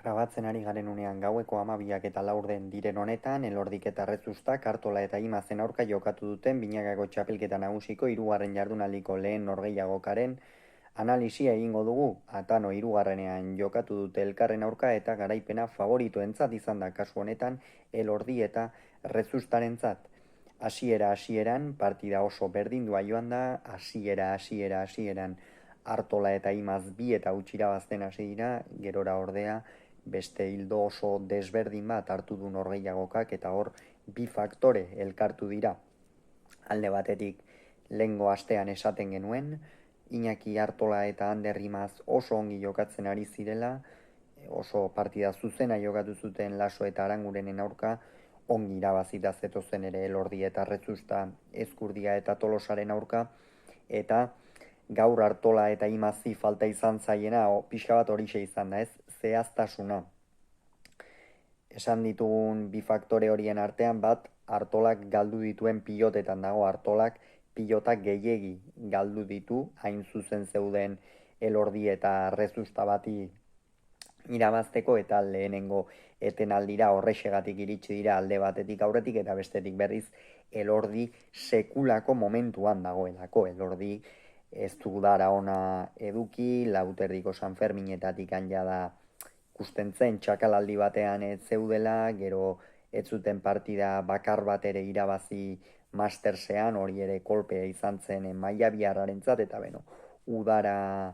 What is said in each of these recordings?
Grabatzen ari garen unean gaueko 12 eta laurden diren honetan, Elordik eta Rezustak Artola eta Imazen aurka jokatu duten binakako txapelketa nagusiko hirugarren jardunaldiko lehen norgehiagokaren analisia egingo dugu. Atano hirugarrenean jokatu dute elkarren aurka eta garaipena favoritoentzat izan da kasu honetan Elordi eta Rezustarentzat. Hasieran partida oso berdindua joan da, hasieran Artola eta Imaz bi eta huts irabazten hasi dira, gerora ordea beste hildo oso desberdin bat hartu du norgehiagokak eta hor bi faktore elkartu dira. Alde batetik lehengo astean esaten genuen, Iñaki Artola eta Ander Imaz oso ongi jokatzen ari zirela, oso partida zuzena jokatu zuten Laso eta Arangurenen aurka, ongi irabazita zetozen ere Elordi eta Rezusta, Ezkurdia eta Tolosaren aurka, eta gaur Artola eta Imazi falta izan zaiena, pixka bat horixe izan da, ez? Zehaztasuna. Esan ditugun bi faktore horien artean bat, Artolak galdu dituen pilotetan dago. Artolak pilotak gehiegi galdu ditu, hain zuzen zeuden Elordi eta Rezusta bati irabazteko, eta lehenengo etenaldira horrexegatik iritsi dira, alde batetik aurretik eta bestetik berriz Elordi sekulako momentuan dagoelako. Elordi ez du dara ona eduki, Lauterdiko San Ferminetatik jada ikusten zen txakalaldi batean ez zeudela, gero ez zuten partida bakar bat ere irabazi Mastersean, hori ere kolpea izan zen Maia Biarrarentzat, eta udan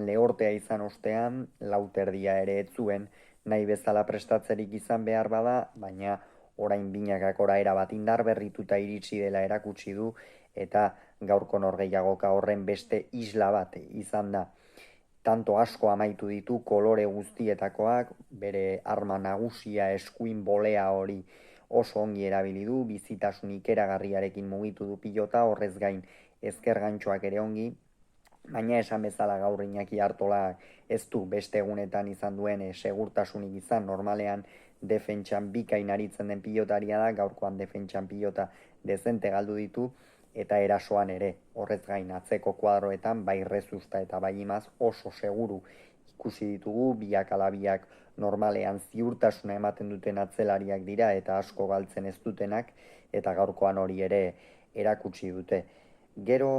lehortea izan ostean, Lauterdia ere ez zuen nahi bezala prestatzerik izan behar bada, baina orain binakakora erabat indar berrituta iritsi dela erakutsi du, eta gaurko norgehiagoka horren beste isla bat izan da. Tanto asko amaitu ditu kolore guztietakoak, bere arma nagusia eskuin bolea hori oso ongi erabili du, bizitasun ikeragarriarekin mugitu du pilota, horrez gain ezker gantxoak ere ongi, baina esan bezala gaur Iñaki Artola ez du beste egunetan izan duen segurtasunik izan. Normalean defentsan bikain aritzen den pilotaria da, gaurkoan defentsan pilota dezente galdu ditu, eta erasoan ere, horrez gain atzeko kuadroetan, bai Rezusta eta bai Imaz oso seguru ikusi ditugu, biak alabiak normalean ziurtasuna ematen duten atzelariak dira eta asko galtzen ez dutenak, eta gaurkoan hori ere erakutsi dute. Gero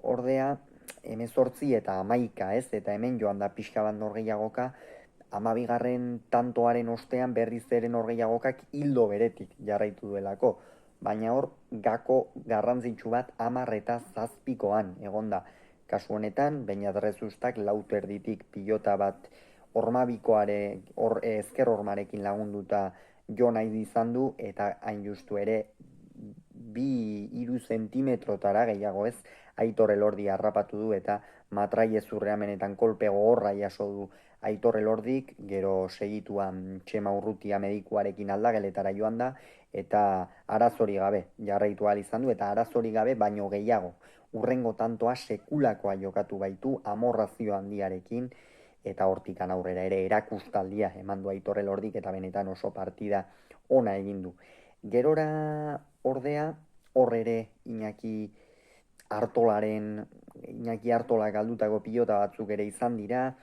ordea, 18 eta 11, ez? Eta hemen joan da pixka bat norgehiagoka, 12. tantoaren ostean berriz ere norgehiagokak hildo beretik jarraitu duelako. Baina hor gako garrantzitsu bat 10 eta 7koan egonda. Kasu honetan, Beñat Rezustak Lauterditik pilota bat ezker hormarekin lagunduta jo nahi izan du, eta hain justu ere 2-3 zentimetrotara gehiago, ez, Aitor Elordi harrapatu du, eta matraiezurrean benetan kolpe gogorra jaso du Aitor Elordik, gero segituan Txema Urrutia medikuarekin aldageletara joan da, eta arazori gabe jarraitu ahal izan du, eta arazori gabe baino gehiago. Urrengo tantoa sekulakoa jokatu baitu, amorrazio handiarekin, eta hortikan aurrera ere erakustaldia eman du Aitor Elordik, eta benetan oso partida ona egin du. Gerora ordea, hor ere Iñaki Artola galdutako pilota batzuk ere izan dira.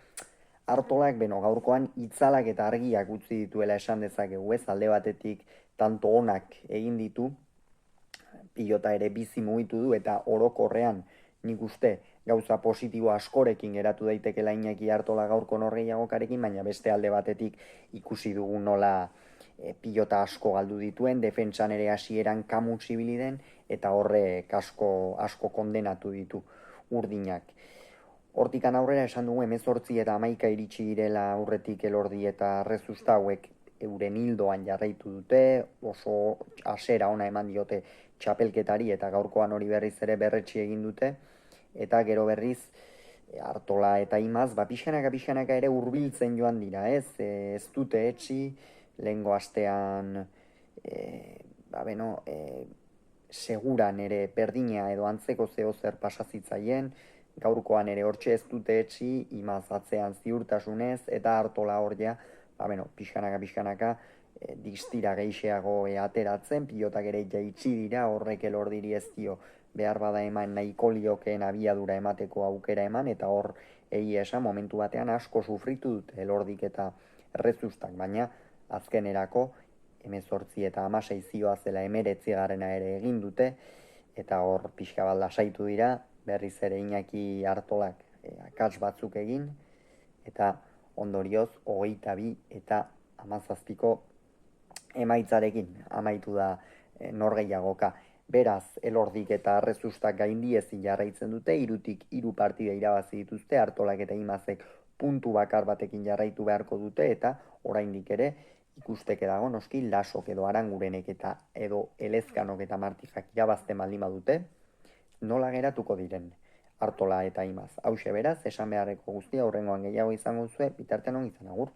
Artolak, gaurkoan itzalak eta argiak utzi dituela esan dezakegu, ez, alde batetik tanto onak egin ditu, pilota ere bizi mugitu du, eta orokorrean nik uste gauza positibo askorekin geratu daitekela Iñaki Artola gaurko norgehiagokarekin, baina beste alde batetik ikusi dugu nola pilota asko galdu dituen, defentsan ere hasieran kamu zibili den, eta horrek asko kondenatu ditu urdinak. Hortikan aurrera esan dugu 18 eta 11 iritsi direla aurretik Elordi eta Rezusta, hauek euren hildoan jarraitu dute, oso hasera ona eman diote txapelketari, eta gaurkoan hori berriz ere berretsi egin dute, eta gero berriz Artola eta Imaz, pixkanaka ere hurbiltzen joan dira, ez? Ez dute etxi, lehengo astean seguran ere berdina edo antzeko zer pasazitzaien, gaurkoan ere hortxe ez dute etxi, Imaz atzean ziurtasunez, eta Artola hor ja, pixkanaka distira geixeago ateratzen, pilotak ere jaitsi dira, horrek Elordiri ez dio behar bada eman nahiko liokeen abiadura emateko aukera eman, eta hor egia esan momentu batean asko sufritu dute Elordik eta Errezustak, baina azkenerako 18 eta 16 zioa zela 19 garena ere egin dute, eta hor pixka bat lasaitu dira, berriz ere Iñaki Artolak akats batzuk egin, eta ondorioz 22 eta 17ko emaitzarekin amaitu da norgehiagoka. Beraz, Elordik eta Errezustak gaindiezin jarraitzen dute, 3-3 partida irabazi dituzte, Artolak eta Imazek puntu bakar batekin jarraitu beharko dute, eta oraindik ere ikusteke dago noski Lasok edo Arangurenek eta edo Elezkanok eta Martijak irabazten baldin badute, nola geratuko diren Artola eta Imaz. Hauxe beraz, esan beharreko guztia, hurrengoan gehiago izango zuen, bitartean on izan, agur.